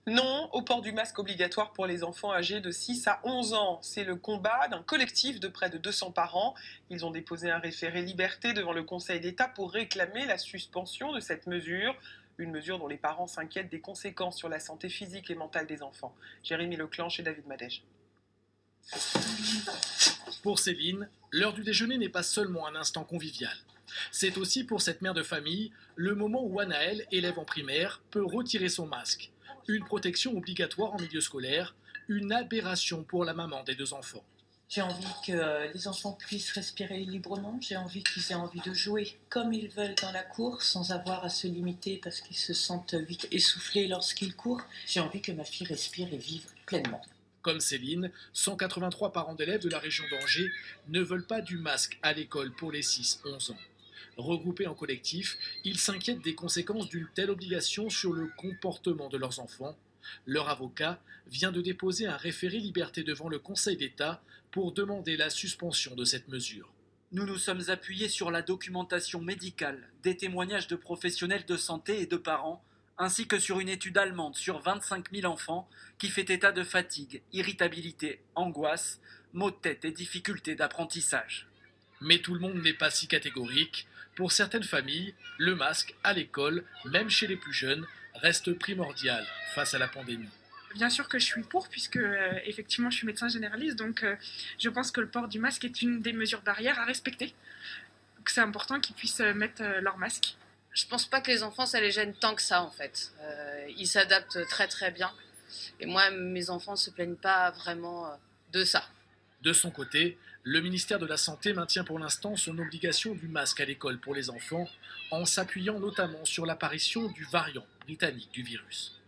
Non au port du masque obligatoire pour les enfants âgés de 6 à 11 ans. C'est le combat d'un collectif de près de 200 parents. Ils ont déposé un référé liberté devant le Conseil d'État pour réclamer la suspension de cette mesure. Une mesure dont les parents s'inquiètent des conséquences sur la santé physique et mentale des enfants. Jérémy Leclanche et David Madège. Pour Céline, l'heure du déjeuner n'est pas seulement un instant convivial. C'est aussi pour cette mère de famille le moment où Anaël, élève en primaire, peut retirer son masque. Une protection obligatoire en milieu scolaire, une aberration pour la maman des deux enfants. J'ai envie que les enfants puissent respirer librement, j'ai envie qu'ils aient envie de jouer comme ils veulent dans la cour, sans avoir à se limiter parce qu'ils se sentent vite essoufflés lorsqu'ils courent. J'ai envie que ma fille respire et vive pleinement. Comme Céline, 183 parents d'élèves de la région d'Angers ne veulent pas du masque à l'école pour les 6-11 ans. Regroupés en collectif, ils s'inquiètent des conséquences d'une telle obligation sur le comportement de leurs enfants. Leur avocat vient de déposer un référé liberté devant le Conseil d'État pour demander la suspension de cette mesure. Nous nous sommes appuyés sur la documentation médicale, des témoignages de professionnels de santé et de parents, ainsi que sur une étude allemande sur 25 000 enfants qui fait état de fatigue, irritabilité, angoisse, maux de tête et difficultés d'apprentissage. Mais tout le monde n'est pas si catégorique. Pour certaines familles, le masque à l'école, même chez les plus jeunes, reste primordial face à la pandémie. Bien sûr que je suis pour, puisque effectivement je suis médecin généraliste, donc je pense que le port du masque est une des mesures barrières à respecter. Donc c'est important qu'ils puissent mettre leur masque. Je pense pas que les enfants ça les gêne tant que ça en fait. Ils s'adaptent très très bien. Et moi, mes enfants se plaignent pas vraiment de ça. De son côté, le ministère de la Santé maintient pour l'instant son obligation du masque à l'école pour les enfants, en s'appuyant notamment sur l'apparition du variant britannique du virus.